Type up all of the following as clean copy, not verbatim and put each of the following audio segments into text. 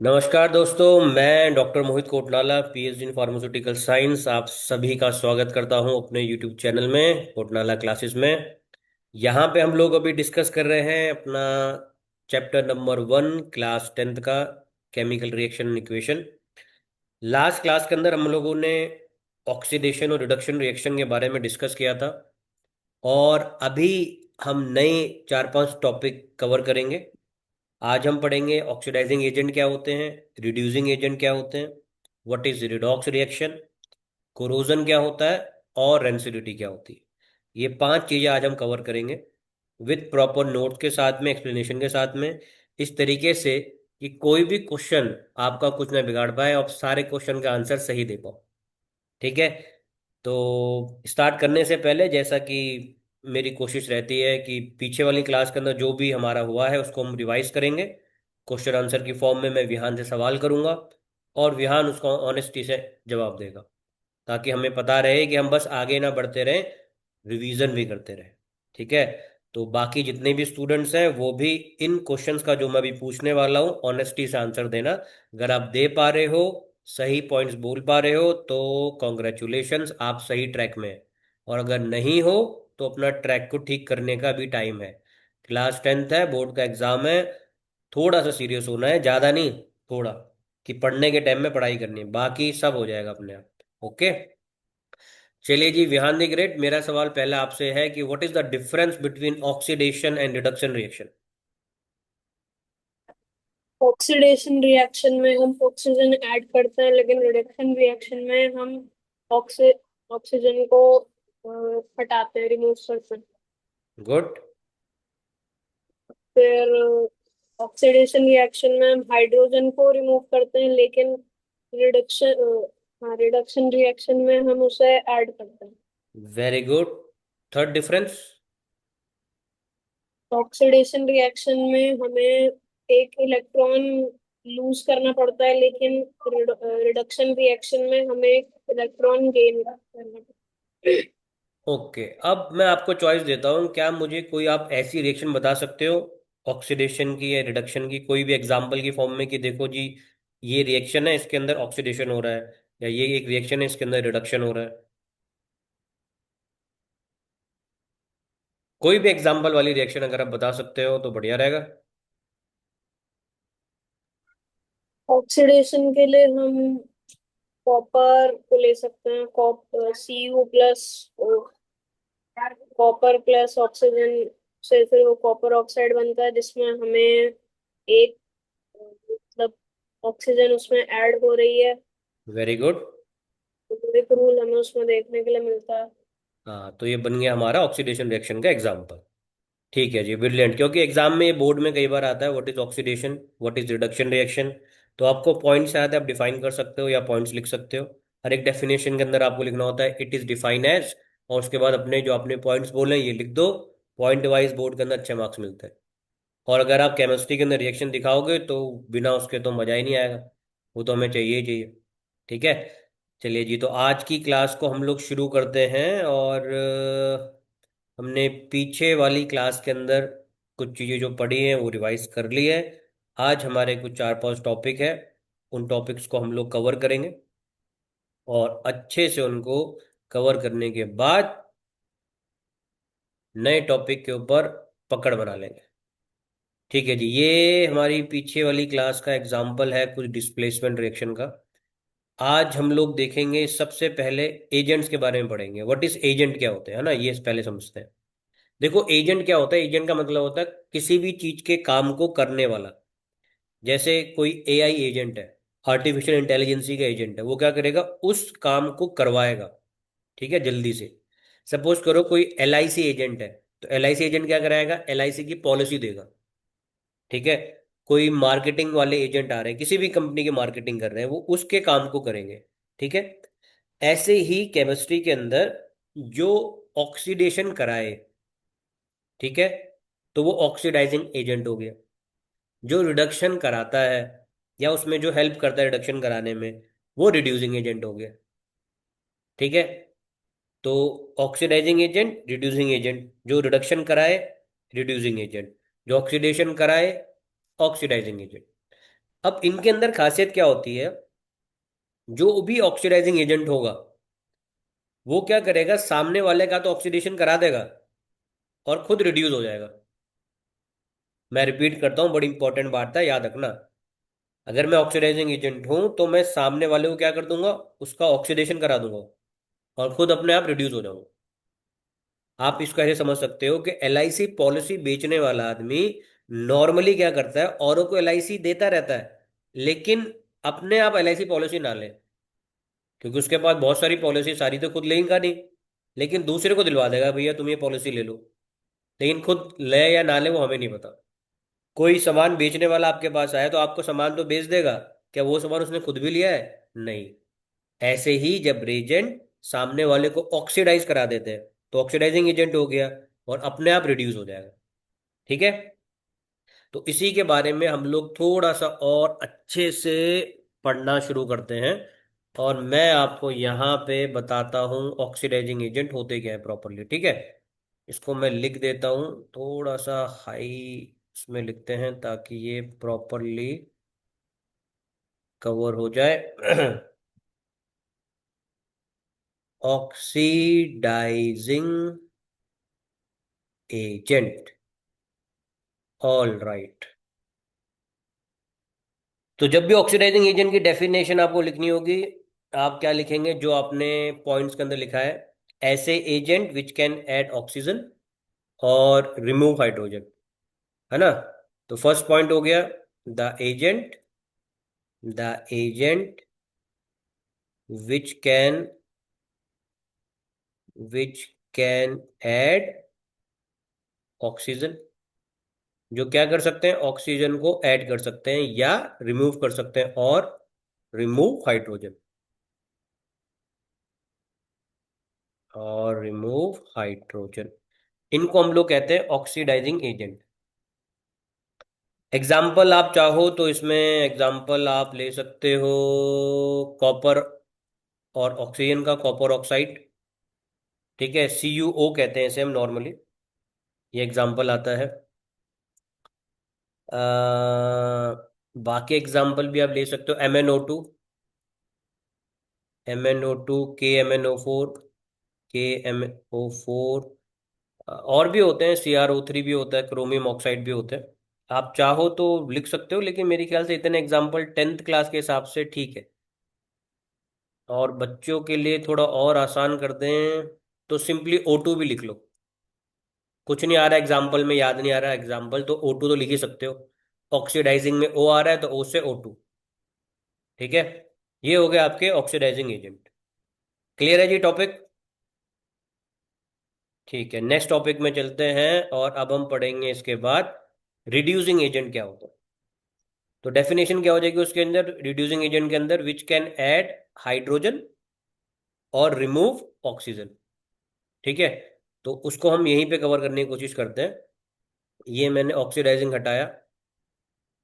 नमस्कार दोस्तों, मैं doctor Mohit Kotnala, PhD in pharmaceutical science. आप सभी का स्वागत करता हूं अपने यूट्यूब चैनल में, कोटनाला क्लासेस में। यहाँ पे हम लोग अभी डिस्कस कर रहे हैं अपना चैप्टर नंबर 1, क्लास 10th का, chemical reaction equation. Last class के अंदर हम लोगों ने ऑक्सीडेशन और रिडक्शन रिएक्शन के बारे में डिस्कस किया था, और अभी हम नए 4-5 टॉपिक कवर करेंगे। आज हम पढ़ेंगे ऑक्सीडाइजिंग एजेंट क्या होते हैं, रिड्यूसिंग एजेंट क्या होते हैं, what is redox reaction, corrosion क्या होता है, और रेंसिडिटी क्या होती है। ये 5 चीजें आज हम कवर करेंगे विथ प्रॉपर नोट के साथ में, एक्सप्लेनेशन के साथ में, इस तरीके से कि कोई भी क्वेश्चन आपका कुछ ना बिगाड़ पाए और सारे क्वेश्चन का आंसर सही दे पाओ। ठीक है। तो स्टार्ट करने से पहले, जैसा कि मेरी कोशिश रहती है कि पीछे वाली क्लास के अंदर जो भी हमारा हुआ है उसको हम रिवाइज करेंगे। क्वेश्चन आंसर की फॉर्म में मैं विहान से सवाल करूंगा और विहान उसको ऑनेस्टी से जवाब देगा, ताकि हमें पता रहे कि हम बस आगे ना बढ़ते रहें, रिवीजन भी करते रहें। ठीक है। तो बाकी जितने भी स्टूडेंट्स हैं वो भी इन क्वेश्चंस का जो मैं अभी पूछने वाला हूँ ऑनेस्टी से आंसर देना। अगर आप दे पा रहे हो, सही पॉइंट्स बोल पा रहे हो, तो कॉन्ग्रेचुलेशंस, आप सही ट्रैक में हैं। और अगर नहीं हो तो अपना ट्रैक को ठीक करने का भी टाइम है। क्लास 10th है, बोर्ड का एग्जाम है, थोड़ा सा सीरियस होना है, ज्यादा नहीं, थोड़ा। कि पढ़ने के टाइम में पढ़ाई करनी है, बाकी सब हो जाएगा अपने आप। ओके। चलिए जी, विहान दी ग्रेट, मेरा सवाल पहला आपसे है कि what is the difference between oxidation and reduction reaction. Oxidation reaction में हम ऑक्सीजन ऐड करते हैं, लेकिन रिडक्शन रिएक्शन में हम ऑक्सी ऑक्सीजन को हटाते हैं, रिमूव करते हैं। गुड। फिर ऑक्सीडेशन रिएक्शन में हम हाइड्रोजन को रिमूव करते हैं, लेकिन रिडक्शन हाँ, रिडक्शन रिएक्शन में हम उसे ऐड करते हैं। Very good. Third difference. Oxidation reaction में हमें एक इलेक्ट्रॉन लूज करना पड़ता है, लेकिन रिडक्शन रिएक्शन में हमें एक इलेक्ट्रॉन गेन करना पड़ता है। ओके, अब मैं आपको चॉइस देता हूँ, क्या मुझे कोई आप ऐसी रिएक्शन बता सकते हो ऑक्सीडेशन की या रिडक्शन की, कोई भी एग्जांपल की फॉर्म में, कि देखो जी ये रिएक्शन है, इसके अंदर ऑक्सीडेशन हो रहा है, या ये एक रिएक्शन है, इसके अंदर रिडक्शन हो रहा है। कोई भी एग्जांपल वाली रिएक्शन अगर आप बता सकते हो तो बढ़िया रहेगा। ऑक्सीडेशन के लिए हम कॉपर को ले सकते हैं। Cu plus copper plus oxygen से फिर वो कॉपर ऑक्साइड बनता है, जिसमें हमें एक मतलब ऑक्सीजन उसमें ऐड हो रही है। Very good. तो एक रूल हमें उसमें देखने के लिए मिलता है। हाँ, तो ये बन गया हमारा ऑक्सीडेशन रिएक्शन का एग्जांपल। ठीक है जी, ब्रिलियंट। क्योंकि एग्जाम में, बोर्ड में कई बार आता है what is oxidation, what is reduction reaction. तो आपको पॉइंट्स याद है, आप डिफाइन कर सकते हो या पॉइंट्स लिख सकते हो। हर एक डेफिनेशन के अंदर आपको लिखना होता है इट इज डिफाइन एज, और उसके बाद अपने जो आपने पॉइंट्स बोले हैं ये लिख दो। पॉइंट वाइज बोर्ड के अंदर अच्छे मार्क्स मिलते हैं। और अगर आप केमिस्ट्री के अंदर रिएक्शन दिखाओगे तो बिना उसके तो मजा ही नहीं आएगा। वो तो हमें चाहिए ही चाहिए। ठीक है। चलिए जी, तो आज की क्लास को हम लोग शुरू करते हैं। और हमने पीछे वाली क्लास के अंदर कुछ चीज़ें जो पढ़ी हैं वो रिवाइज कर ली है। आज हमारे कुछ 4-5 टॉपिक है, उन टॉपिक्स को हम लोग कवर करेंगे, और अच्छे से उनको कवर करने के बाद नए टॉपिक के ऊपर पकड़ बना लेंगे। ठीक है जी, ये हमारी पीछे वाली क्लास का एग्जाम्पल है कुछ डिस्प्लेसमेंट रिएक्शन का। आज हम लोग देखेंगे, सबसे पहले एजेंट्स के बारे में पढ़ेंगे। व्हाट इज एजेंट, क्या होते हैं, है ना, ये पहले समझते हैं। देखो, एजेंट क्या होता है, एजेंट का मतलब होता है किसी भी चीज के काम को करने वाला। जैसे कोई एआई एजेंट है, आर्टिफिशियल इंटेलिजेंसी का एजेंट है, वो क्या करेगा, उस काम को करवाएगा। ठीक है, जल्दी से। सपोज करो कोई एलआईसी एजेंट है, तो एलआईसी एजेंट क्या कराएगा, एलआईसी की पॉलिसी देगा। ठीक है। कोई मार्केटिंग वाले एजेंट आ रहे हैं, किसी भी कंपनी की मार्केटिंग कर रहे हैं, वो उसके काम को करेंगे। ठीक है। ऐसे ही केमिस्ट्री के अंदर जो ऑक्सीडेशन कराए, ठीक है, तो वो ऑक्सीडाइजिंग एजेंट हो गया। जो रिडक्शन कराता है या उसमें जो हेल्प करता है रिडक्शन कराने में, वो रिड्यूसिंग एजेंट हो गया। ठीक है। तो ऑक्सीडाइजिंग एजेंट, रिड्यूसिंग एजेंट, जो रिडक्शन कराए, रिड्यूसिंग एजेंट, जो ऑक्सीडेशन कराए, ऑक्सीडाइजिंग एजेंट। अब इनके अंदर खासियत क्या होती है, जो भी ऑक्सीडाइजिंग एजेंट होगा वो क्या करेगा, सामने वाले का तो ऑक्सीडेशन करा देगा और खुद रिड्यूस हो जाएगा। मैं रिपीट करता हूं, बड़ी इंपॉर्टेंट बात है, याद रखना। अगर मैं ऑक्सीडाइजिंग एजेंट हूं तो मैं सामने वाले को क्या कर दूंगा, उसका ऑक्सीडेशन करा दूंगा और खुद अपने आप रिड्यूस हो जाऊंगा। आप इसको ऐसे समझ सकते हो कि एलआईसी पॉलिसी बेचने वाला आदमी नॉर्मली क्या करता है, औरों को एलआईसी देता रहता है, लेकिन अपने आप एलआईसी पॉलिसी ना ले, क्योंकि उसके पास बहुत सारी पॉलिसी, सारी तो खुद लेगा नहीं, लेकिन दूसरे को दिलवा देगा, भैया तुम ये पॉलिसी ले लो। लेकिन खुद ले या ना ले वो हमें नहीं पता। कोई सामान बेचने वाला आपके पास आया तो आपको सामान तो बेच देगा, क्या वो सामान उसने खुद भी लिया है? नहीं। ऐसे ही जब रेजेंट सामने वाले को ऑक्सीडाइज करा देते हैं तो ऑक्सीडाइजिंग एजेंट हो गया और अपने आप रिड्यूस हो जाएगा। ठीक है। तो इसी के बारे में हम लोग थोड़ा सा और अच्छे से पढ़ना शुरू करते हैं, और मैं आपको यहाँ पे बताता हूँ ऑक्सीडाइजिंग एजेंट होते क्या है प्रॉपरली। ठीक है। इसको मैं लिख देता हूँ, थोड़ा सा हाई इसमें लिखते हैं ताकि ये प्रॉपरली कवर हो जाए। Oxidising agent. All right. तो जब भी ऑक्सीडाइजिंग एजेंट की डेफिनेशन आपको लिखनी होगी, आप क्या लिखेंगे जो आपने पॉइंट्स के अंदर लिखा है, ऐसे agent which can add oxygen और रिमूव हाइड्रोजन, है ना। तो फर्स्ट पॉइंट हो गया, the agent which can which can add oxygen, जो क्या कर सकते हैं, ऑक्सीजन को ऐड कर सकते हैं या रिमूव कर सकते हैं, और रिमूव हाइड्रोजन, इनको हम लोग कहते हैं ऑक्सीडाइजिंग एजेंट। एग्जाम्पल आप चाहो तो इसमें एग्जाम्पल आप ले सकते हो कॉपर और ऑक्सीजन का, कॉपर ऑक्साइड। ठीक है, CuO कहते हैं इसे हम नॉर्मली, ये एग्जाम्पल आता है। बाकी एग्जाम्पल भी आप ले सकते हो, MnO2, KMnO4, KMO4, और भी होते हैं, CrO3 भी होता है, क्रोमियम ऑक्साइड भी होता है। आप चाहो तो लिख सकते हो, लेकिन मेरे ख्याल से इतने एग्जाम्पल 10th क्लास के हिसाब से ठीक है। और बच्चों के लिए थोड़ा और आसान कर दें तो सिंपली O2 भी लिख लो। कुछ नहीं आ रहा एग्जाम्पल में, याद नहीं आ रहा एग्जाम्पल, तो O2 तो लिख ही सकते हो। ऑक्सीडाइजिंग में O आ रहा है तो O से O2। ठीक है। ये हो गए आपके ऑक्सीडाइजिंग एजेंट। क्लियर है जी टॉपिक? ठीक है, नेक्स्ट टॉपिक में चलते हैं, और अब हम पढ़ेंगे इसके बाद रिड्यूसिंग एजेंट क्या होता है। तो डेफिनेशन क्या हो जाएगी उसके अंदर, रिड्यूसिंग एजेंट के अंदर, विच कैन ऐड हाइड्रोजन और रिमूव ऑक्सीजन। ठीक है। तो उसको हम यहीं पे कवर करने की कोशिश करते हैं। ये मैंने ऑक्सीडाइजिंग हटाया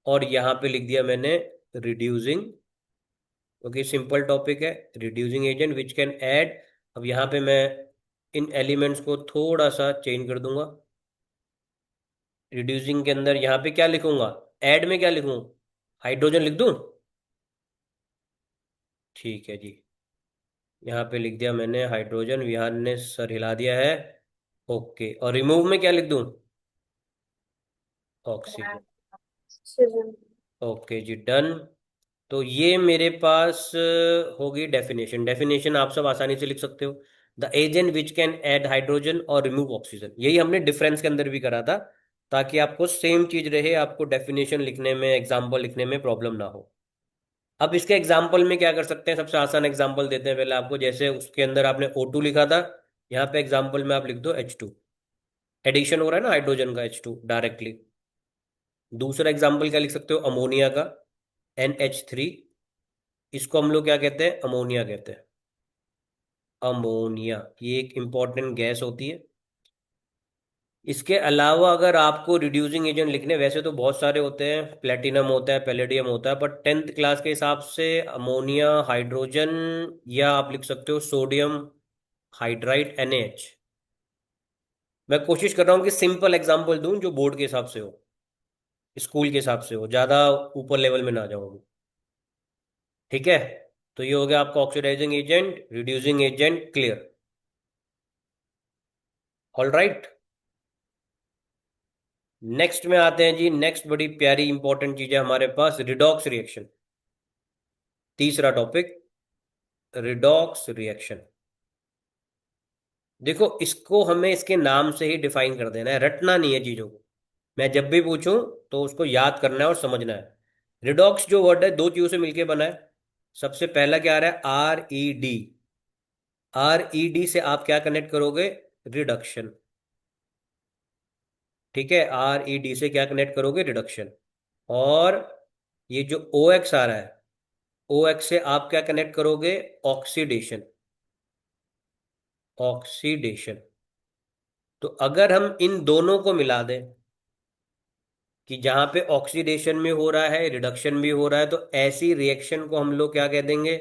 और यहाँ पे लिख दिया मैंने रिड्यूसिंग, क्योंकि सिंपल टॉपिक है। Reducing agent which can add, अब यहाँ पे मैं इन एलिमेंट्स को थोड़ा सा चेंज कर दूंगा। रिड्यूसिंग के अंदर यहाँ पे क्या लिखूंगा, ऐड में क्या लिखूं, हाइड्रोजन लिख दूं। ठीक है जी, यहाँ पे लिख दिया मैंने हाइड्रोजन, विहान ने सर हिला दिया है। ओके, और रिमूव में क्या लिख दूं, ऑक्सीजन। ऑक्सीजन। ओके जी, डन। तो ये मेरे पास होगी डेफिनेशन। डेफिनेशन आप सब आसानी से लिख सकते हो, the agent which can add hydrogen और रिमूव ऑक्सीजन, यही हमने डिफरेंस के अंदर भी करा था, ताकि आपको सेम चीज रहे, आपको डेफिनेशन लिखने में, एग्जाम्पल लिखने में प्रॉब्लम ना हो। अब इसके एग्जाम्पल में क्या कर सकते हैं, सबसे आसान एग्जाम्पल देते हैं पहले आपको। जैसे उसके अंदर आपने O2 लिखा था, यहाँ पे एग्जाम्पल में आप लिख दो H2, एडिशन हो रहा है ना हाइड्रोजन का H2 डायरेक्टली। दूसरा एग्जाम्पल क्या लिख सकते हो, अमोनिया का NH3, इसको हम लोग क्या कहते हैं, अमोनिया कहते हैं। अमोनिया ये एक इंपॉर्टेंट गैस होती है। इसके अलावा अगर आपको रिड्यूसिंग एजेंट लिखने, वैसे तो बहुत सारे होते हैं, प्लेटिनम होता है, पैलेडियम होता है, पर 10th क्लास के हिसाब से अमोनिया, हाइड्रोजन, या आप लिख सकते हो सोडियम हाइड्राइड NaH। मैं कोशिश कर रहा हूँ कि सिंपल एग्जांपल दूं जो बोर्ड के हिसाब से हो। स्कूल के हिसाब से हो, ज्यादा ऊपर लेवल में ना जाओ। ठीक है। तो ये हो गया आपका oxidising agent, reducing agent, clear. All right. Next में आते हैं जी। नेक्स्ट बड़ी प्यारी इंपॉर्टेंट चीज है हमारे पास, रिडॉक्स रिएक्शन। तीसरा टॉपिक, रिडॉक्स रिएक्शन। देखो, इसको हमें इसके नाम से ही डिफाइन कर देना है, रटना नहीं है चीजों को। मैं जब भी पूछूं तो उसको याद करना है और समझना है। रिडॉक्स जो वर्ड है दो चीजों से मिलकर बना है। सबसे पहला क्या आ रहा है, RED। RED से आप क्या कनेक्ट करोगे, रिडक्शन। ठीक है, RED से क्या कनेक्ट करोगे, रिडक्शन। और ये जो OX आ रहा है, OX से आप क्या कनेक्ट करोगे, ऑक्सीडेशन। ऑक्सीडेशन। तो अगर हम इन दोनों को मिला दें कि जहां पे ऑक्सीडेशन भी हो रहा है, रिडक्शन भी हो रहा है, तो ऐसी रिएक्शन को हम लोग क्या कह देंगे,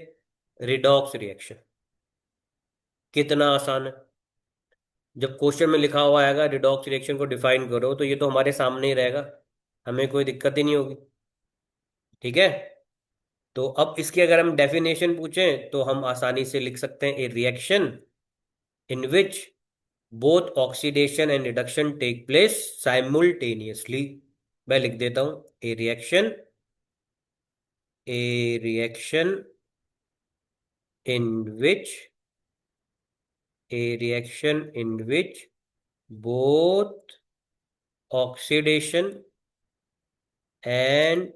रिडॉक्स रिएक्शन। कितना आसान है। जब क्वेश्चन में लिखा हुआ आएगा रिडॉक्स रिएक्शन को डिफाइन करो, तो ये तो हमारे सामने ही रहेगा, हमें कोई दिक्कत ही नहीं होगी। ठीक है। तो अब इसकी अगर हम डेफिनेशन पूछें तो हम आसानी से लिख सकते हैं, a reaction in which both oxidation and reduction take place simultaneously. मैं लिख देता हूं, a reaction in which a reaction in which both oxidation and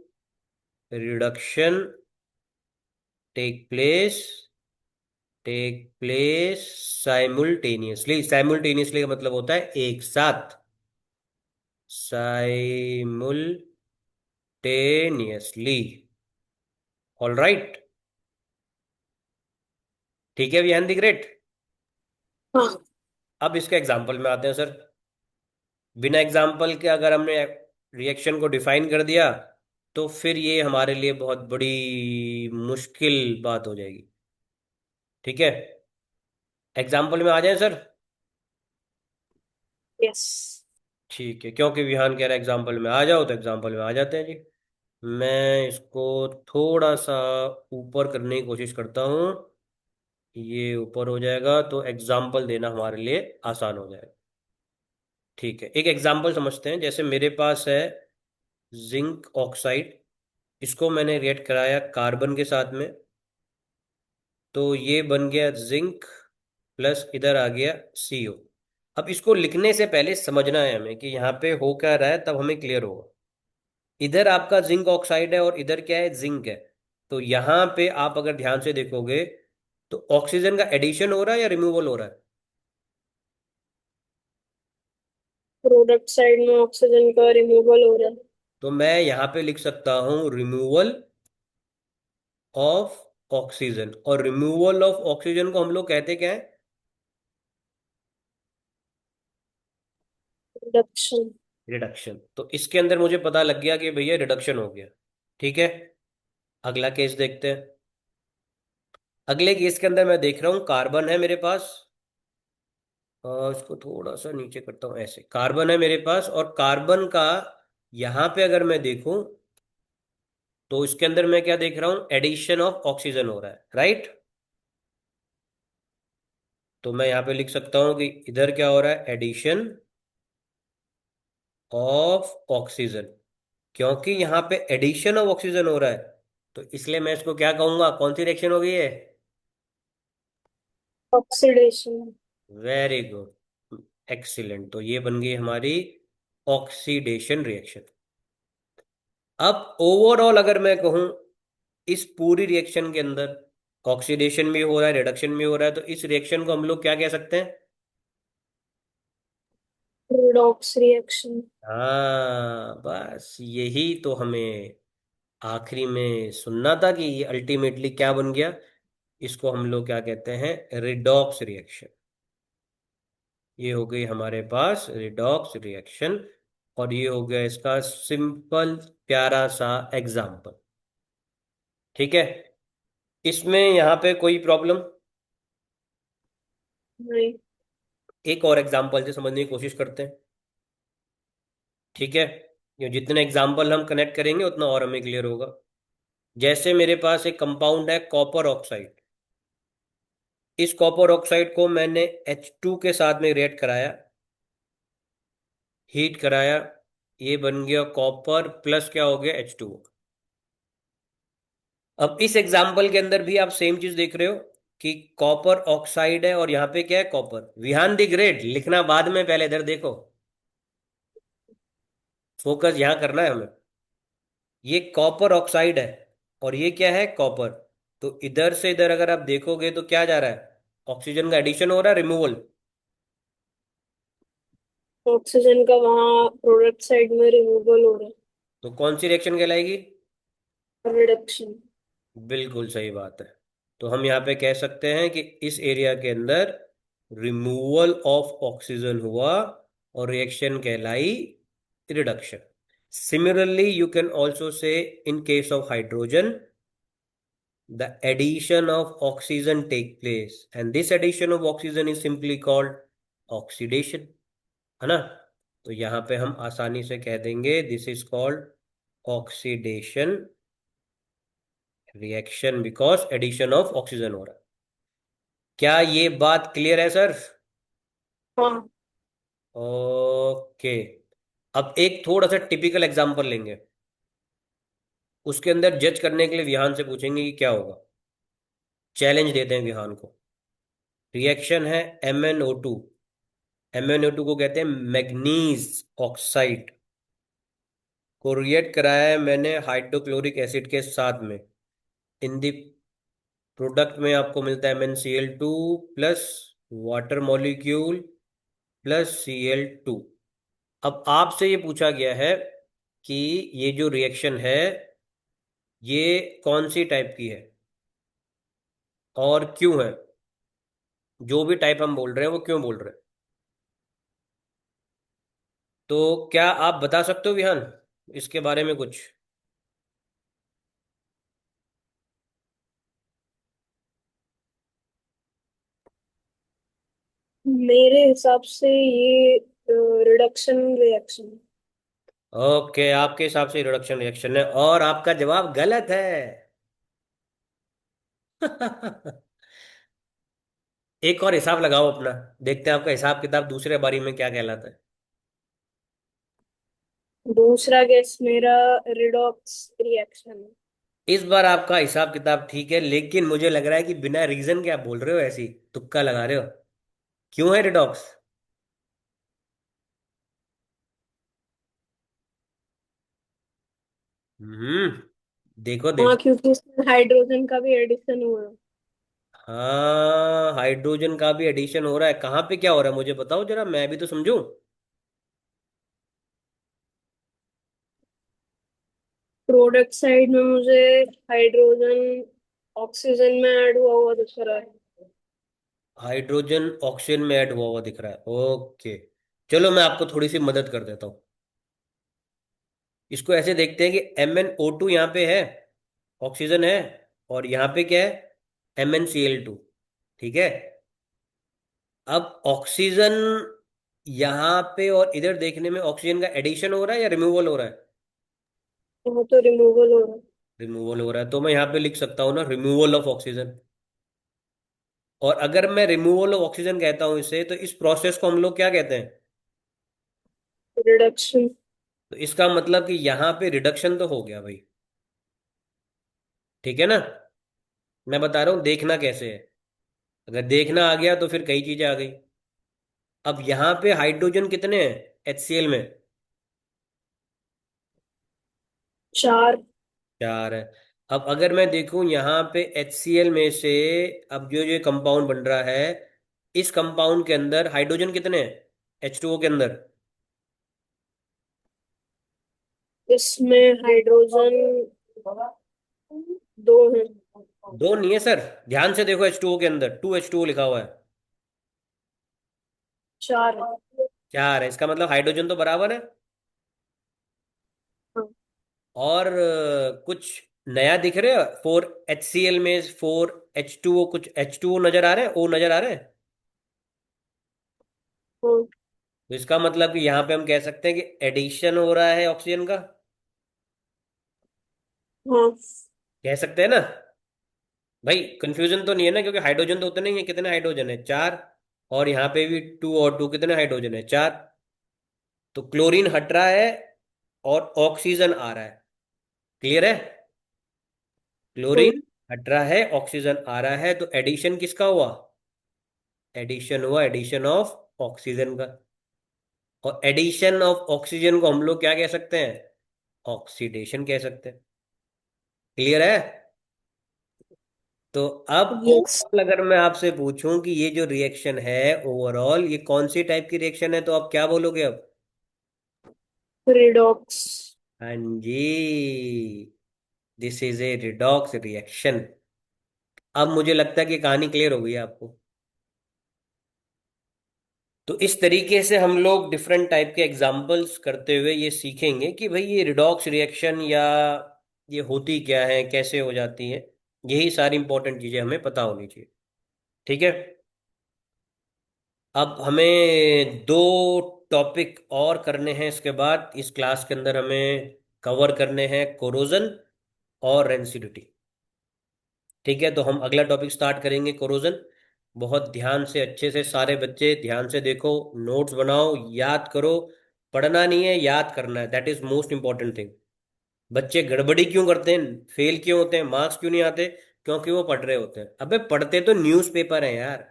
reduction take place take place simultaneously का मतलब होता है एक साथ, simultaneously। All right. ठीक है विहान दी ग्रेट। हाँ। अब इसके एग्जाम्पल में आते हैं सर। बिना एग्जाम्पल के अगर हमने रिएक्शन को डिफाइन कर दिया तो फिर ये हमारे लिए बहुत बड़ी मुश्किल बात हो जाएगी। ठीक है। एग्जाम्पल में आ जाए सर। यस। ठीक है, क्योंकि विहान कह रहा है एग्जाम्पल में आ जाओ, तो एग्जाम्पल में आ जाते हैं जी। मैं इसको थोड़ा सा ऊपर करने की कोशिश करता हूँ। ये ऊपर हो जाएगा तो एग्जाम्पल देना हमारे लिए आसान हो जाएगा। ठीक है, एक एग्जाम्पल समझते हैं। जैसे मेरे पास है जिंक ऑक्साइड, इसको मैंने रिएक्ट कराया कार्बन के साथ में, तो ये बन गया जिंक प्लस इधर आ गया CO। अब इसको लिखने से पहले समझना है हमें कि यहाँ पे हो क्या रहा है, तब हमें क्लियर होगा। इधर आपका जिंक ऑक्साइड है और इधर क्या है, जिंक है। तो यहाँ पे आप अगर ध्यान से देखोगे तो ऑक्सीजन का एडिशन हो रहा है या रिमूवल हो रहा है। प्रोडक्ट साइड में ऑक्सीजन का रिमूवल हो रहा है। तो मैं यहाँ पे लिख सकता हूँ रिमूवल ऑफ ऑक्सीजन। और रिमूवल ऑफ ऑक्सीजन को हम लोग कहते क्या है, रिडक्शन। रिडक्शन। तो इसके अंदर मुझे पता लग गया कि भैया रिडक्शन हो गया। ठीक है। अगला केस देखते हैं। अगले केस के अंदर मैं देख रहा हूँ कार्बन है मेरे पास। इसको थोड़ा सा नीचे करता हूँ, ऐसे कार्बन है मेरे पास, और कार्बन का यहाँ पे अगर मैं देखूं तो इसके अंदर मैं क्या देख रहा हूँ, एडिशन ऑफ ऑक्सीजन हो रहा है, राइट। तो मैं यहाँ पे लिख सकता हूँ कि इधर क्या हो रहा है, एडिशन ऑफ ऑक्सीजन। क्योंकि यहाँ पे एडिशन ऑफ ऑक्सीजन हो रहा है तो इसलिए मैं इसको क्या कहूंगा, कौन सी रिएक्शन हो गई है, ऑक्सीडेशन। Very good, excellent. तो ये बन गई हमारी ऑक्सीडेशन रिएक्शन। अब ओवरऑल अगर मैं कहूं, इस पूरी रिएक्शन के अंदर ऑक्सीडेशन भी हो रहा है, रिडक्शन भी हो रहा है, तो इस रिएक्शन को हम लोग क्या कह सकते हैं, रिडॉक्स रिएक्शन। हाँ बस यही तो हमें आखिरी में सुनना था कि ये अल्टीमेटली क्या बन गया। इसको हम लोग क्या कहते हैं, रिडॉक्स रिएक्शन। ये हो गई हमारे पास रिडॉक्स रिएक्शन। और ये हो गया इसका सिंपल प्यारा सा एग्जाम्पल। ठीक है। इसमें यहाँ पे कोई प्रॉब्लम, नहीं। एक और एग्जाम्पल से समझने की कोशिश करते हैं। ठीक है। ये जितने एग्जाम्पल हम कनेक्ट करेंगे उतना और हमें क्लियर होगा। जैसे मेरे पास एक कंपाउंड है कॉपर ऑक्साइड। इस कॉपर ऑक्साइड को मैंने H2 के साथ में रिएक्ट कराया, हीट कराया, ये बन गया कॉपर प्लस क्या हो गया H2। अब इस एग्जाम्पल के अंदर भी आप सेम चीज देख रहे हो कि कॉपर ऑक्साइड है और यहाँ पे क्या है कॉपर। विहान दी ग्रेट, लिखना बाद में, पहले इधर देखो, फोकस यहाँ करना है हमें। ये कॉपर ऑक्साइड है और ये क्या है कॉपर। तो इधर से इधर अगर आप देखोगे तो क्या जा रहा है, ऑक्सीजन का एडिशन हो रहा है रिमूवल। ऑक्सीजन का वहाँ प्रोडक्ट साइड में रिमूवल हो रहा तो कौन सी रिएक्शन कहलाएगी? है, रिडक्शन। बिल्कुल सही बात है। तो हम यहाँ पे कह सकते हैं कि इस एरिया के अंदर रिमूवल ऑफ ऑक्सीजन हुआ और रिएक्शन कहलाई reduction. Similarly you can also say in case of hydrogen the addition of oxygen take place and this addition of oxygen is simply called oxidation, है ना। तो यहाँ पे हम आसानी से कह देंगे this is called oxidation reaction because addition of oxygen हो रहा है। क्या ये बात क्लियर है सर? हाँ। ओके। अब एक थोड़ा सा टिपिकल एग्जांपल लेंगे, उसके अंदर जज करने के लिए विहान से पूछेंगे कि क्या होगा। चैलेंज देते हैं विहान को। रिएक्शन है MnO2। MnO2 को कहते हैं मैग्नीज ऑक्साइड, को रिएक्ट कराया है मैंने हाइड्रोक्लोरिक एसिड के साथ में। इन द प्रोडक्ट में आपको मिलता है MnCl2 plus water molecule plus Cl2। अब आपसे ये पूछा गया है कि ये जो रिएक्शन है ये कौन सी टाइप की है और क्यों है। जो भी टाइप हम बोल रहे हैं वो क्यों बोल रहे हैं, तो क्या आप बता सकते हो विहान इसके बारे में कुछ? मेरे हिसाब से ये रिडक्शन रिएक्शन। ओके, आपके हिसाब से रिडक्शन रिएक्शन है और आपका जवाब गलत है। एक और हिसाब लगाओ अपना, देखते हैं आपका हिसाब किताब दूसरे बारी में क्या कहलाता है। दूसरा गेस मेरा रिडॉक्स रिएक्शन है। इस बार आपका हिसाब किताब ठीक है, लेकिन मुझे लग रहा है कि बिना रीजन के आप बोल रहे हो, ऐसी तुक्का लगा रहे हो। क्यों है रिडॉक्स? हम्म, देखो हाँ, देखो। क्योंकि इसमें हाइड्रोजन का भी एडिशन हुआ है। हाँ, हाइड्रोजन का भी एडिशन हो रहा है। कहाँ पे क्या हो रहा है मुझे बताओ जरा, मैं भी तो समझूं। प्रोडक्ट साइड में मुझे हाइड्रोजन ऑक्सीजन में ऐड हुआ हुआ दिख रहा है। हाइड्रोजन ऑक्सीजन में ऐड हुआ हुआ दिख रहा है, ओके। चलो मैं आपको थोड़ी सी मदद कर देता हूँ। इसको ऐसे देखते हैं कि MnO2 यहाँ पे है, ऑक्सीजन है, और यहाँ पे क्या है MnCl2, ठीक है। अब ऑक्सीजन यहाँ पे और इधर देखने में ऑक्सीजन का एडिशन हो रहा है या रिमूवल हो रहा है? वो तो रिमूवल हो रहा है। रिमूवल हो रहा है, तो मैं यहाँ पे लिख सकता हूँ ना रिमूवल ऑफ ऑक्सीजन। और अगर मैं रिमूवल ऑफ ऑक्सीजन कहता हूँ इसे, तो इस प्रोसेस को हम लोग क्या कहते हैं? रिडक्शन। तो इसका मतलब कि यहाँ पे रिडक्शन तो हो गया भाई, ठीक है ना। मैं बता रहा हूँ देखना कैसे है। अगर देखना आ गया तो फिर कई चीजें आ गई। अब यहाँ पे हाइड्रोजन कितने हैं HCl में? 4। 4 है। अब अगर मैं देखूं यहाँ पे HCl में से, अब जो जो कंपाउंड बन रहा है, इस कंपाउंड के अंदर हाइड्रोजन कितने हैं H2O के अंदर? इसमें हाइड्रोजन 2 है। दो नहीं है सर, ध्यान से देखो H2O के अंदर 2H2O लिखा हुआ है। 4 है। 4 है, इसका मतलब हाइड्रोजन तो बराबर है। हाँ। और कुछ नया दिख रहे हो? 4 HCl में 4H2O, कुछ H2O नजर आ रहे हैं, O नजर आ रहे हैं? हाँ। तो इसका मतलब कि यहाँ पे हम कह सकते हैं कि एडिशन हो रहा है ऑक्सीजन का। हाँ। कह सकते हैं ना। भाई कंफ्यूजन तो नहीं है ना, क्योंकि हाइड्रोजन तो उतने ही है, कितने हाइड्रोजन है, चार। और यहाँ पे भी टू और टू, कितने हाइड्रोजन है, चार। तो क्लोरीन हट रहा है और ऑक्सीजन आ रहा है। क्लियर है। हाँ। क्लोरीन हट रहा है, ऑक्सीजन आ रहा है, तो एडिशन किसका हुआ। एडिशन हुआ, एडिशन ऑफ ऑक्सीजन का। और एडिशन ऑफ ऑक्सीजन को हम लोग क्या कह सकते हैं, ऑक्सीडेशन कह सकते हैं। क्लियर है। तो अब यस। ओवरऑल अगर मैं आपसे पूछूं कि ये जो रिएक्शन है ओवरऑल, ये कौन सी टाइप की रिएक्शन है, तो आप क्या बोलोगे अब। रिडॉक्स। हाँ जी, this is a redox reaction. अब मुझे लगता है कि कहानी क्लियर हो गई है आपको। तो इस तरीके से हम लोग डिफरेंट टाइप के एग्जाम्पल्स करते हुए ये सीखेंगे कि भाई ये रिडॉक्स रिएक्शन या ये होती क्या है, कैसे हो जाती है। यही सारी इंपॉर्टेंट चीजें हमें पता होनी चाहिए। ठीक है। अब हमें दो टॉपिक और करने हैं इसके बाद, इस क्लास के अंदर हमें कवर करने हैं कोरोजन और रेंसिडिटी। ठीक है, तो हम अगला टॉपिक स्टार्ट करेंगे कोरोजन। बहुत ध्यान से, अच्छे से सारे बच्चे ध्यान से देखो, नोट्स बनाओ, याद करो। पढ़ना नहीं है, याद करना है, that is most important thing. बच्चे गड़बड़ी क्यों करते हैं, फेल क्यों होते हैं, मार्क्स क्यों नहीं आते, क्योंकि वो पढ़ रहे होते हैं। अबे पढ़ते तो न्यूज़पेपर है यार।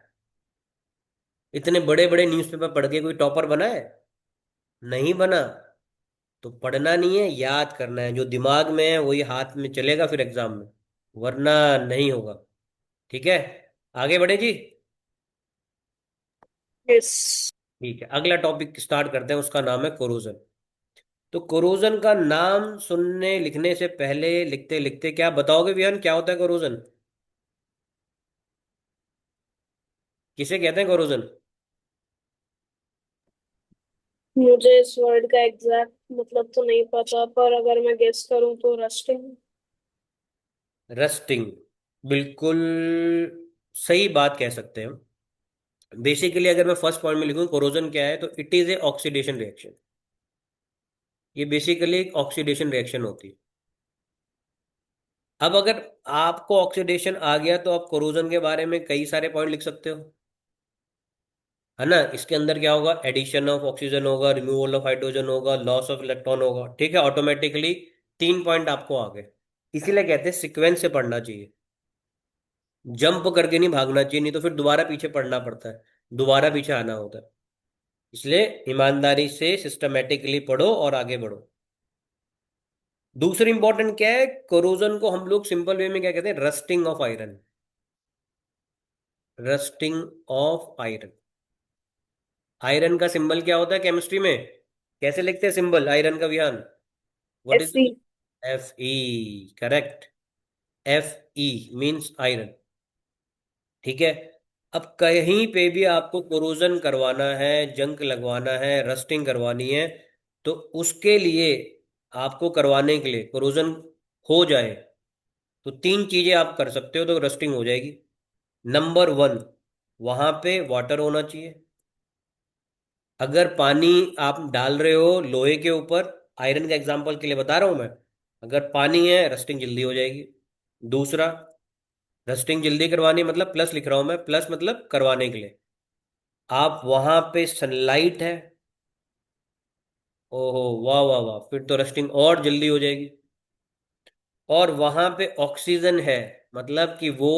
इतने बड़े बड़े न्यूज़पेपर पढ़ के कोई टॉपर बना है, नहीं बना। तो पढ़ना नहीं है, याद करना है, जो दिमाग में है वही हाथ में चलेगा फिर एग्जाम में, वरना नहीं होगा। ठीक है, आगे बढ़े जी। यस। ठीक है, अगला टॉपिक स्टार्ट करते हैं, उसका नाम है कोरोजन। तो कोरोजन का नाम सुनने लिखने से पहले, लिखते लिखते क्या बताओगे विहान, क्या होता है कोरोजन, किसे कहते हैं कोरोजन। मुझे इस वर्ड का एग्जैक्ट मतलब तो नहीं पता, पर अगर मैं गेस करूं तो रस्टिंग। रस्टिंग, बिल्कुल सही बात कह सकते हैं हम। बेसिकली अगर मैं फर्स्ट पॉइंट में लिखूं कोरोजन क्या है, तो it is a oxidation reaction. ये बेसिकली एक ऑक्सीडेशन रिएक्शन होती है। अब अगर आपको ऑक्सीडेशन आ गया तो आप कोरोजन के बारे में कई सारे पॉइंट लिख सकते हो, है ना। इसके अंदर क्या होगा, एडिशन ऑफ ऑक्सीजन होगा, रिमूवल ऑफ हाइड्रोजन होगा, लॉस ऑफ इलेक्ट्रॉन होगा। ठीक है, ऑटोमेटिकली तीन पॉइंट आपको आ गए। इसीलिए कहते हैं सीक्वेंस से पढ़ना चाहिए, जंप करके नहीं भागना चाहिए, नहीं तो फिर दोबारा पीछे पढ़ना पड़ता है, दोबारा पीछे आना होता है। इसलिए ईमानदारी से सिस्टमेटिकली पढ़ो और आगे बढ़ो। दूसरी इंपॉर्टेंट क्या है, कोरोजन को हम लोग सिंपल वे में क्या कहते हैं, rusting of iron. Rusting of iron. Iron का सिंबल क्या होता है केमिस्ट्री में, कैसे लिखते हैं सिंबल आयरन का विहान, व्हाट इज। एफी। F E, correct. F E means iron. ठीक है। अब कहीं पे भी आपको कोरोजन करवाना है, जंग लगवाना है, रस्टिंग करवानी है, तो उसके लिए, आपको करवाने के लिए कोरोजन हो जाए, तो तीन चीजें आप कर सकते हो तो रस्टिंग हो जाएगी। नंबर वन, वहां पे वाटर होना चाहिए। अगर पानी आप डाल रहे हो लोहे के ऊपर, आयरन का एग्जांपल के लिए बता रहा हूं मैं, अगर पानी है रस्टिंग जल्दी हो जाएगी। दूसरा, रस्टिंग जल्दी करवानी मतलब प्लस लिख रहा हूं मैं, प्लस मतलब करवाने के लिए आप वहां पे सनलाइट है, ओहो वाह वाह वाह, फिर तो रस्टिंग और जल्दी हो जाएगी। और वहां पे ऑक्सीजन है, मतलब कि वो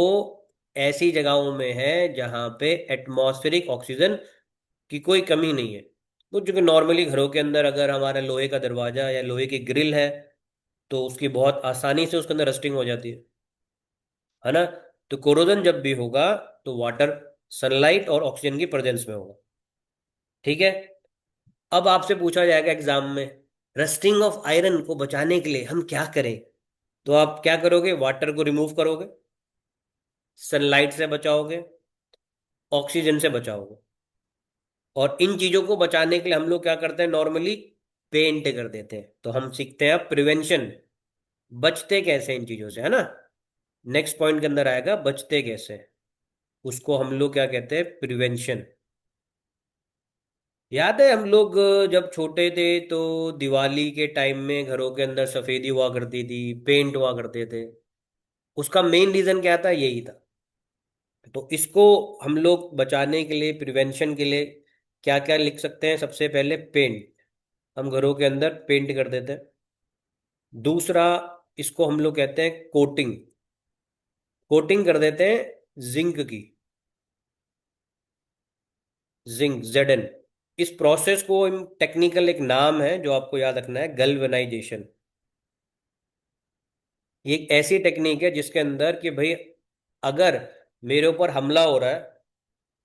ऐसी जगहों में है जहां पे एटमॉस्फेरिक ऑक्सीजन की कोई कमी नहीं है। तो जो कि नॉर्मली घरों के अंदर अगर हमारा लोहे का दरवाजा या लोहे की ग्रिल है, तो उसकी बहुत आसानी से उसके अंदर रस्टिंग हो जाती है ना। तो कोरोजन जब भी होगा तो वाटर, सनलाइट और ऑक्सीजन की प्रेजेंस में होगा। ठीक है। अब आपसे पूछा जाएगा एग्जाम में, रस्टिंग ऑफ आयरन को बचाने के लिए हम क्या करें, तो आप क्या करोगे, वाटर को रिमूव करोगे, सनलाइट से बचाओगे, ऑक्सीजन से बचाओगे। और इन चीजों को बचाने के लिए हम लोग क्या करते हैं, नॉर्मली पेंट कर देते हैं। तो हम सीखते हैं अब प्रिवेंशन, बचते कैसे इन चीजों से, है ना। नेक्स्ट पॉइंट के अंदर आएगा बचते कैसे, उसको हम लोग क्या कहते हैं, प्रिवेंशन। याद है हम लोग जब छोटे थे तो दिवाली के टाइम में घरों के अंदर सफेदी हुआ करती थी, पेंट हुआ करते थे। उसका मेन रीजन क्या था? यही था। तो इसको हम लोग बचाने के लिए, प्रिवेंशन के लिए क्या क्या लिख सकते हैं? सबसे पहले पेंट, हम घरों के अंदर पेंट कर देते हैं। दूसरा, इसको हम लोग कहते हैं कोटिंग, कोटिंग कर देते हैं जिंक की, जिंक, जेडन। इस प्रोसेस को, टेक्निकल एक नाम है जो आपको याद रखना है, गैल्वेनाइजेशन। ये एक ऐसी टेक्निक है जिसके अंदर कि भाई अगर मेरे ऊपर हमला हो रहा है,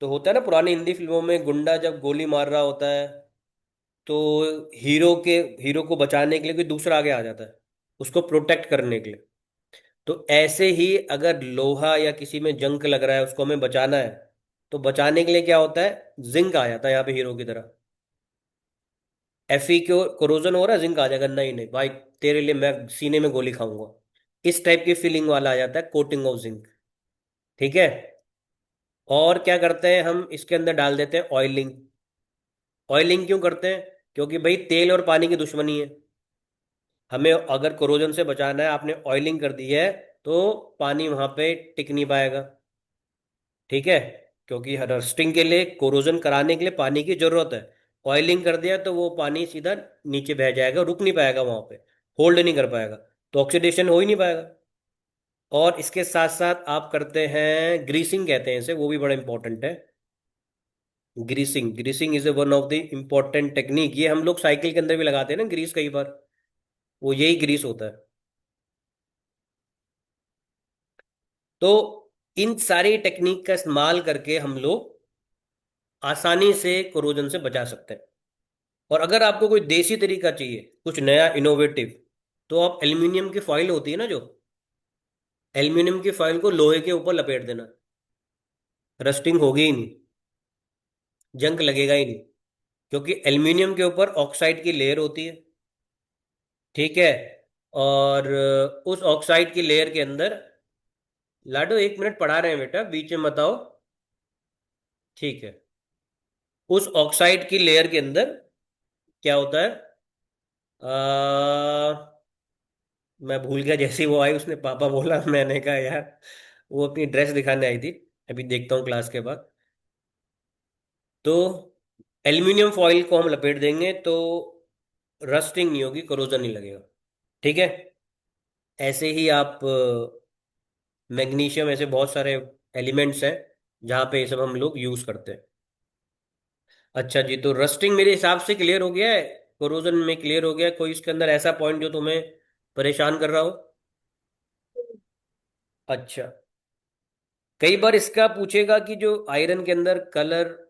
तो होता है ना पुरानी हिंदी फिल्मों में गुंडा जब गोली मार रहा होता है तो हीरो को बचाने के लिए कोई दूसरा आगे आ जाता है उसको प्रोटेक्ट करने के लिए। तो ऐसे ही अगर लोहा या किसी में जंग लग रहा है, उसको हमें बचाना है, तो बचाने के लिए क्या होता है? जिंक आ जाता है यहाँ पे हीरो की तरह। एफई को कोरोजन हो रहा है, जिंक आ जाएगा, नहीं नहीं भाई, तेरे लिए मैं सीने में गोली खाऊंगा। इस टाइप की फीलिंग वाला आ जाता है कोटिंग ऑफ जिंक। ठीक है। और क्या करते हैं हम? इसके अंदर डाल देते हैं ऑयलिंग। ऑयलिंग क्यों करते हैं? क्योंकि भाई तेल और पानी की दुश्मनी है। हमें अगर कोरोजन से बचाना है, आपने ऑयलिंग कर दी है, तो पानी वहां पे टिक नहीं पाएगा। ठीक है। क्योंकि रस्टिंग के लिए, कोरोजन कराने के लिए पानी की जरूरत है। ऑयलिंग कर दिया तो वो पानी सीधा नीचे बह जाएगा, रुक नहीं पाएगा वहां पे, होल्ड नहीं कर पाएगा, तो ऑक्सीडेशन हो ही नहीं पाएगा। और इसके साथ साथ आप करते हैं ग्रीसिंग, कहते हैं इसे, वो भी बड़ा इंपॉर्टेंट है। Greasing, greasing is a one of the important technique. ये हम लोग साइकिल के अंदर भी लगाते हैं ना ग्रीस, कई बार वो यही ग्रीस होता है। तो इन सारी टेक्निक का इस्तेमाल करके हम लोग आसानी से कोरोजन से बचा सकते हैं। और अगर आपको कोई देसी तरीका चाहिए, कुछ नया इनोवेटिव, तो आप एल्यूमिनियम की फॉइल होती है ना जो, एल्यूमिनियम की फॉइल को लोहे के ऊपर लपेट देना, रस्टिंग होगी ही नहीं, जंग लगेगा ही नहीं। क्योंकि एल्यूमिनियम के ऊपर ऑक्साइड की लेयर होती है। ठीक है। और उस ऑक्साइड की लेयर के अंदर, लाडो 1 मिनट पढ़ा रहे हैं बेटा, बीच में मत आओ। ठीक है। उस ऑक्साइड की लेयर के अंदर क्या होता है? मैं भूल गया, जैसे ही वो आई उसने पापा बोला, मैंने कहा यार, वो अपनी ड्रेस दिखाने आई थी, अभी देखता हूँ क्लास के बाद। तो एल्यूमिनियम फॉइल को हम लपेट देंगे तो रस्टिंग नहीं होगी, करोजन नहीं लगेगा। ठीक है। ऐसे ही आप मैग्नीशियम, ऐसे बहुत सारे एलिमेंट्स हैं जहाँ पे ये सब हम लोग यूज करते हैं। अच्छा जी, तो रस्टिंग मेरे हिसाब से क्लियर हो गया है, कोरोजन में क्लियर हो गया है। कोई इसके अंदर ऐसा पॉइंट जो तुम्हें परेशान कर रहा हो? अच्छा। कई बार इसका पूछेगा कि जो आयरन के अंदर कलर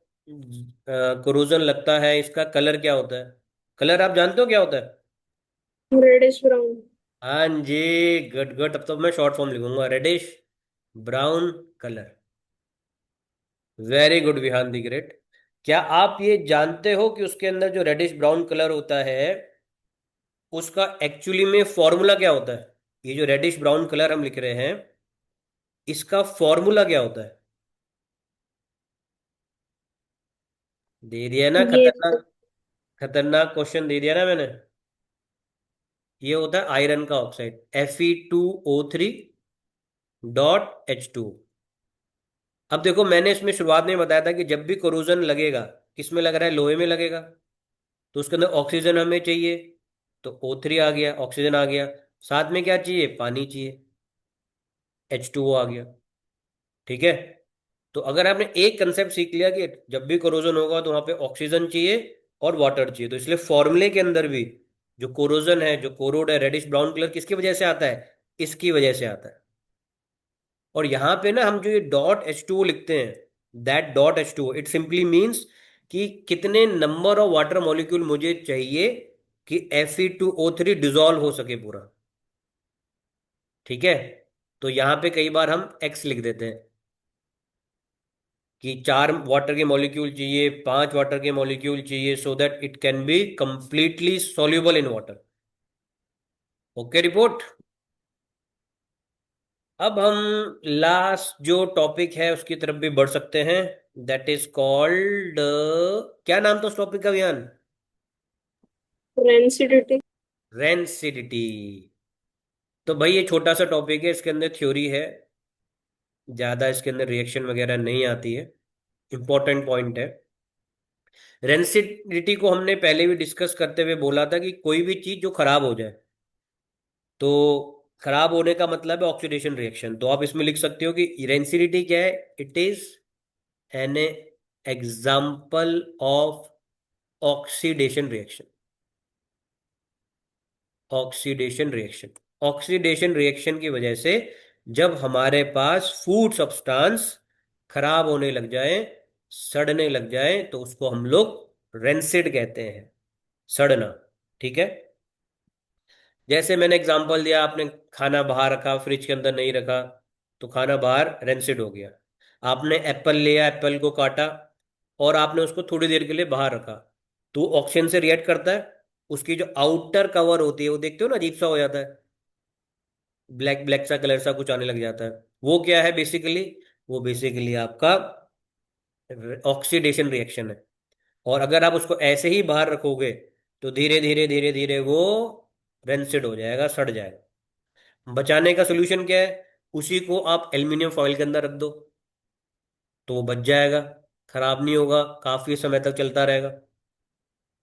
कोरोजन लगता है, इसका कलर क्या होता है? कलर आप जानते हो क्या होता है? Reddish brown. हाँ जी, गुड गुड। अब तो मैं शॉर्ट फॉर्म लिखूंगा, reddish brown colour. Very good Vihan the great. क्या आप ये जानते हो कि उसके अंदर जो रेडिश ब्राउन कलर होता है, उसका एक्चुअली में फॉर्मूला क्या होता है? ये जो रेडिश ब्राउन कलर हम लिख रहे हैं, इसका फॉर्मूला क्या होता है? दे दिया ना ये खतरनाक, खतरनाक क्वेश्चन दे दिया ना मैंने। ये होता है आयरन का ऑक्साइड, Fe2O3.H2। अब देखो, मैंने इसमें शुरुआत में बताया था कि जब भी कोरोजन लगेगा, किस में लग रहा है? लोहे में लगेगा। तो उसके अंदर ऑक्सीजन हमें चाहिए, तो O3 आ गया, ऑक्सीजन आ गया। साथ में क्या चाहिए? पानी चाहिए, H2O आ गया। ठीक है। तो अगर आपने एक कंसेप्ट सीख लिया कि जब भी कोरोजन होगा तो वहां पे ऑक्सीजन चाहिए और वाटर चाहिए, तो इसलिए फॉर्मूले के अंदर भी जो कोरोजन है, जो कोरोड है, रेडिश ब्राउन कलर, किसकी वजह से आता है? इसकी वजह से आता है। और यहाँ पे ना हम जो ये .H2O लिखते हैं, that .H2O, it simply means कि कितने नंबर ऑफ वाटर मॉलिक्यूल मुझे चाहिए कि Fe2O3 डिजोल्व हो सके पूरा। ठीक है। तो यहाँ पे कई बार हम X लिख देते हैं कि 4 वाटर के मॉलिक्यूल चाहिए, 5 वाटर के मॉलिक्यूल चाहिए, so that it can be completely soluble in water. Okay report. अब हम लास्ट जो टॉपिक है उसकी तरफ भी बढ़ सकते हैं। दैट इज कॉल्ड, क्या नाम था उस टॉपिक का बयान? रेंसिडिटी। रेंसिडिटी। तो भाई ये छोटा सा टॉपिक है, इसके अंदर थ्योरी है, ज्यादा इसके अंदर रिएक्शन वगैरह नहीं आती है। इंपॉर्टेंट पॉइंट है। रेंसिडिटी को हमने पहले भी डिस्कस करते हुए बोला था कि कोई भी चीज जो खराब हो जाए, तो खराब होने का मतलब है ऑक्सीडेशन रिएक्शन। तो आप इसमें लिख सकते हो कि रेंसिडिटी क्या है? It is an example of oxidation reaction. Oxidation reaction, oxidation reaction की वजह से जब हमारे पास फूड सब्सटेंस खराब होने लग जाए, सड़ने लग जाए, तो उसको हम लोग रेंसिड कहते हैं, सड़ना। ठीक है। जैसे मैंने एग्जांपल दिया, आपने खाना बाहर रखा, फ्रिज के अंदर नहीं रखा, तो खाना बाहर रेंसिड हो गया। आपने एप्पल लिया, एप्पल को काटा और आपने उसको थोड़ी देर के लिए बाहर रखा, तो ऑक्सीजन से रिएक्ट करता है। उसकी जो आउटर कवर होती है, वो देखते हो ना, अजीब सा हो जाता है, ब्लैक ब्लैक सा कलर सा कुछ आने लग जाता है। वो क्या है बेसिकली? वो बेसिकली आपका ऑक्सीडेशन रिएक्शन है। और अगर आप उसको ऐसे ही बाहर रखोगे, तो धीरे धीरे धीरे धीरे वो रेंसिड हो जाएगा, सड़ जाएगा। बचाने का सोल्यूशन क्या है? उसी को आप एल्यूमिनियम फॉइल के अंदर रख दो, तो वो बच जाएगा, खराब नहीं होगा, काफी समय तक चलता रहेगा।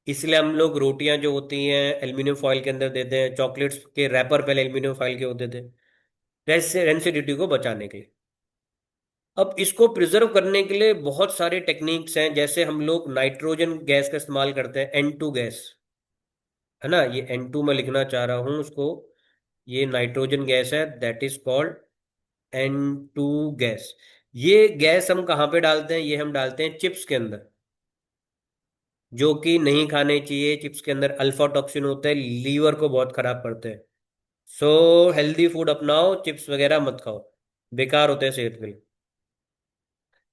इसलिए हम लोग रोटियां जो होती हैं एल्यूमिनियम फॉइल के अंदर देते हैं, चॉकलेट्स के रैपर पहले एल्यूमिनियम फॉइल के होते थे, रेंसिडिटी को बचाने के लिए। अब इसको प्रिजर्व करने के लिए बहुत सारे टेक्निक्स हैं। जैसे हम लोग नाइट्रोजन गैस का इस्तेमाल करते हैं, N2 गैस, है ना, ये N2 मैं लिखना चाह रहा हूँ उसको। ये नाइट्रोजन गैस है, that is called N2 gas. ये गैस हम कहाँ पे डालते हैं? ये हम डालते हैं चिप्स के अंदर, जो कि नहीं खाने चाहिए। चिप्स के अंदर अल्फा टॉक्सिन होता है, लीवर को बहुत खराब करते हैं। सो हेल्दी फूड अपनाओ, चिप्स वगैरह मत खाओ, बेकार होते हैं सेहत के लिए।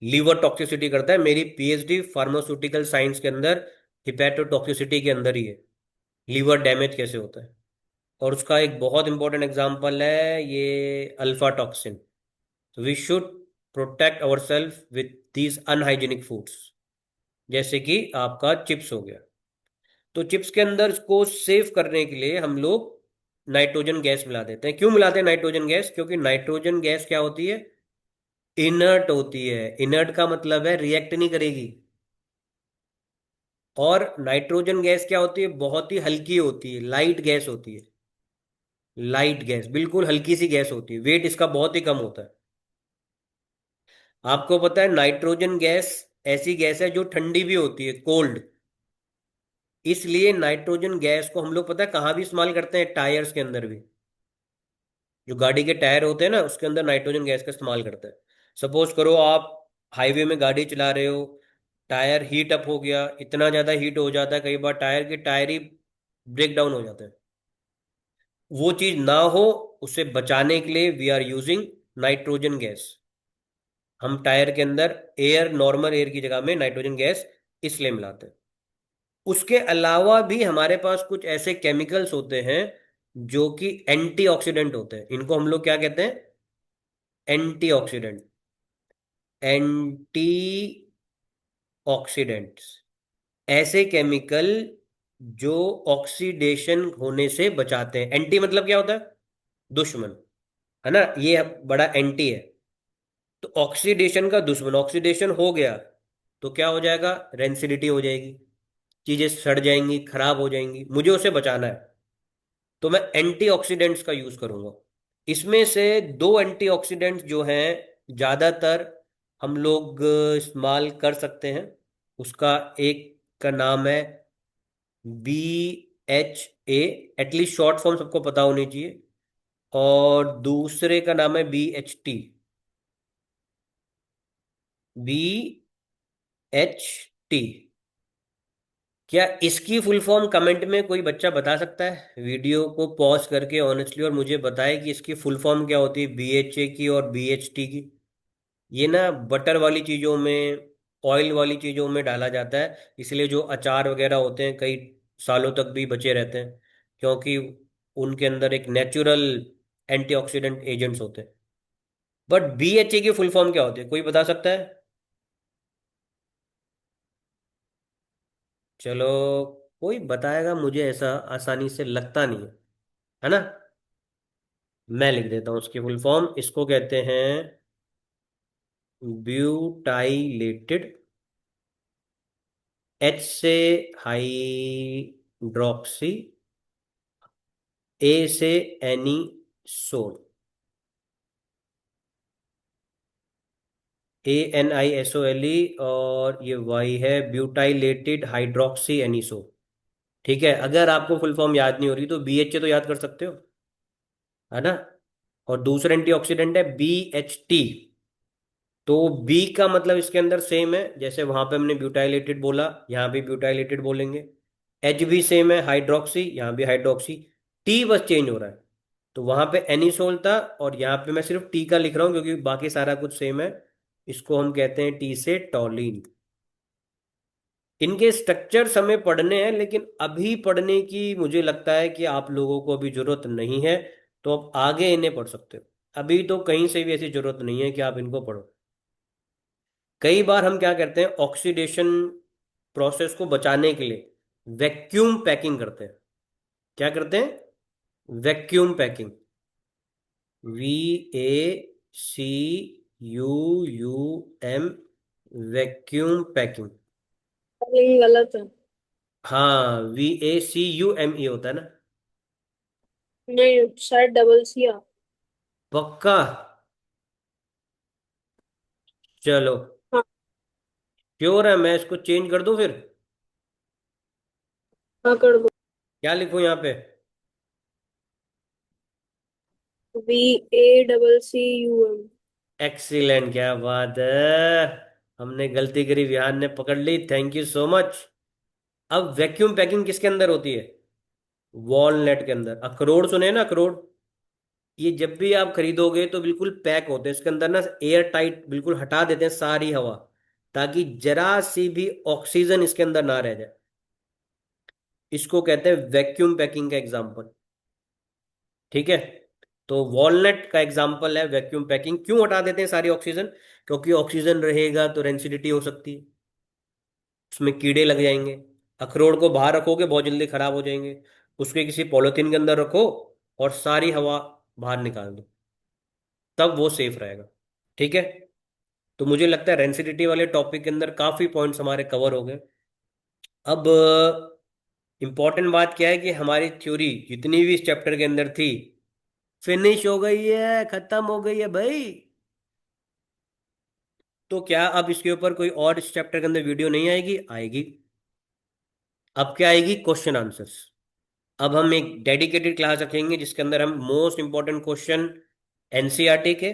लीवर टॉक्सिसिटी करता है। मेरी पीएचडी फार्मास्यूटिकल साइंस के अंदर हिपैटोटॉक्सिसिटी के अंदर ही है, लीवर डैमेज कैसे होता है। और उसका एक बहुत इंपॉर्टेंट एग्जांपल है ये alpha toxin. We should protect our self with these unhygienic foods, जैसे कि आपका चिप्स हो गया। तो चिप्स के अंदर इसको सेव करने के लिए हम लोग नाइट्रोजन गैस मिला देते हैं। क्यों मिलाते हैं नाइट्रोजन गैस? क्योंकि नाइट्रोजन गैस क्या होती है? इनर्ट होती है। इनर्ट का मतलब है रिएक्ट नहीं करेगी। और नाइट्रोजन गैस क्या होती है? बहुत ही हल्की होती है, लाइट गैस होती है। लाइट गैस, बिल्कुल हल्की सी गैस होती है, वेट इसका बहुत ही कम होता है। आपको पता है नाइट्रोजन गैस ऐसी गैस है जो ठंडी भी होती है, कोल्ड। इसलिए नाइट्रोजन गैस को हम लोग पता है कहाँ भी इस्तेमाल करते हैं? टायर्स के अंदर भी। जो गाड़ी के टायर होते हैं ना, उसके अंदर नाइट्रोजन गैस का इस्तेमाल करते हैं। सपोज करो आप हाईवे में गाड़ी चला रहे हो, टायर हीट अप हो गया, इतना ज्यादा हीट हो जाता है कई बार टायर के टायर ही ब्रेक डाउन हो जाते हैं। वो चीज ना हो, उसे बचाने के लिए we are using nitrogen gas. हम टायर के अंदर एयर, नॉर्मल एयर की जगह में नाइट्रोजन गैस इसलिए मिलाते हैं। उसके अलावा भी हमारे पास कुछ ऐसे केमिकल्स होते हैं जो कि एंटीऑक्सीडेंट होते हैं। इनको हम लोग क्या कहते हैं? एंटीऑक्सीडेंट। एंटी ऑक्सीडेंट्स, ऐसे केमिकल जो ऑक्सीडेशन होने से बचाते हैं। एंटी मतलब क्या होता है? दुश्मन, है ना, ये बड़ा एंटी है। तो ऑक्सीडेशन का दुश्मन, ऑक्सीडेशन हो गया तो क्या हो जाएगा? रेंसिडिटी हो जाएगी, चीजें सड़ जाएंगी, खराब हो जाएंगी। मुझे उसे बचाना है, तो मैं एंटीऑक्सीडेंट्स का यूज करूंगा। इसमें से दो एंटीऑक्सीडेंट्स जो हैं ज्यादातर हम लोग इस्तेमाल कर सकते हैं। उसका एक का नाम है BHA, एटलीस्ट शॉर्ट फॉर्म सबको पता होनी चाहिए। और दूसरे का नाम है BHT। BHT, क्या इसकी फुल फॉर्म कमेंट में कोई बच्चा बता सकता है? वीडियो को पॉज करके ऑनेस्टली और मुझे बताए कि इसकी फुल फॉर्म क्या होती है, BHA की और BHT की। ये ना बटर वाली चीज़ों में, ऑयल वाली चीज़ों में डाला जाता है, इसलिए जो अचार वगैरह होते हैं कई सालों तक भी बचे रहते हैं, क्योंकि उनके अंदर एक नेचुरल एंटीऑक्सीडेंट एजेंट्स होते हैं। बट BHA की फुल फॉर्म क्या होती है, कोई बता सकता है? चलो, कोई बताएगा मुझे, ऐसा आसानी से लगता नहीं है ना। मैं लिख देता हूँ उसकी फुल फॉर्म। इसको कहते हैं ब्यूटाइलेटेड, एच से हाइड्रोक्सी, ए से एनीसोल, ANISOLE, और ये वाई है ब्यूटाइलेटेड हाइड्रोक्सी एनीसोल। ठीक है, अगर आपको फुल फॉर्म याद नहीं हो रही तो BHA तो याद कर सकते हो, है ना। और दूसरा एंटीऑक्सीडेंट है BHT। तो बी का मतलब इसके अंदर सेम है, जैसे वहां पे हमने ब्यूटाइलेटेड बोला, यहाँ भी ब्यूटाइलेटेड बोलेंगे। एच भी सेम है, हाइड्रोक्सी, यहाँ भी हाइड्रोक्सी। टी बस चेंज हो रहा है। तो वहां पे एनिसोल था, और यहाँ पे मैं सिर्फ टी का लिख रहा हूँ क्योंकि बाकी सारा कुछ सेम है। इसको हम कहते हैं टी से टॉलिन। इनके स्ट्रक्चर्स हमें पढ़ने हैं, लेकिन अभी पढ़ने की मुझे लगता है कि आप लोगों को अभी जरूरत नहीं है। तो आप आगे इन्हें पढ़ सकते हो। अभी तो कहीं से भी ऐसी जरूरत नहीं है कि आप इनको पढ़ो। कई बार हम क्या करते हैं, ऑक्सीडेशन प्रोसेस को बचाने के लिए वैक्यूम पैकिंग करते हैं। क्या करते हैं? Vacuum packing. VACUUM, vacuum packing. Spelling गलत है। हाँ, VACUME होता है ना। नहीं, शायद डबल सी आ। पक्का? चलो, हाँ। श्योर है? मैं इसको चेंज कर दूं फिर? हाँ, कर दो। क्या लिखूं यहाँ पे? VACCUM। एक्सीलेंट, क्या बात है। हमने गलती करी, विहान ने पकड़ ली, थैंक यू सो मच। अब वैक्यूम पैकिंग किसके अंदर होती है? वॉलनट के अंदर। अखरोट सुने ना, अखरोट? ये जब भी आप खरीदोगे तो बिल्कुल पैक होते हैं, इसके अंदर ना एयर टाइट बिल्कुल हटा देते हैं सारी हवा, ताकि जरा सी भी ऑक्सीजन इसके अंदर ना रह जाए। इसको कहते हैं वैक्यूम पैकिंग का एग्जाम्पल। ठीक है। तो वॉलनट का एग्जाम्पल है वैक्यूम पैकिंग। क्यों हटा देते हैं सारी ऑक्सीजन? क्योंकि ऑक्सीजन रहेगा तो रेंसिडिटी हो सकती है, उसमें कीड़े लग जाएंगे। अखरोट को बाहर रखोगे बहुत जल्दी खराब हो जाएंगे। उसके किसी पॉलिथीन के अंदर रखो और सारी हवा बाहर निकाल दो, तब वो सेफ रहेगा। ठीक है। तो मुझे लगता है रेंसिडिटी वाले टॉपिक के अंदर काफी पॉइंट्स हमारे कवर हो गए। अब इंपॉर्टेंट बात क्या है कि हमारी थ्योरी जितनी भी इस चैप्टर के अंदर थी, फिनिश हो गई है, खत्म हो गई है भाई। तो क्या अब इसके ऊपर कोई और इस चैप्टर के अंदर वीडियो नहीं आएगी? आएगी। अब क्या आएगी? Question answers. अब हम एक डेडिकेटेड क्लास रखेंगे जिसके अंदर हम मोस्ट इंपॉर्टेंट क्वेश्चन NCERT के,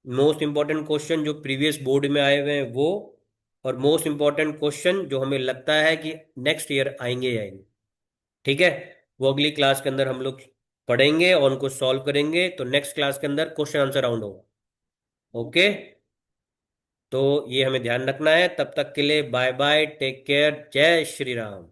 मोस्ट इंपॉर्टेंट क्वेश्चन जो प्रीवियस बोर्ड में आए हुए हैं वो, और मोस्ट इंपॉर्टेंट क्वेश्चन जो हमें लगता है कि नेक्स्ट ईयर आएंगे ही आएंगे। ठीक है। वो अगली क्लास के अंदर हम लोग पढ़ेंगे और उनको सॉल्व करेंगे। तो नेक्स्ट क्लास के अंदर क्वेश्चन आंसर राउंड होगा। ओके। तो ये हमें ध्यान रखना है। तब तक के लिए बाय बाय, टेक केयर, जय श्री राम।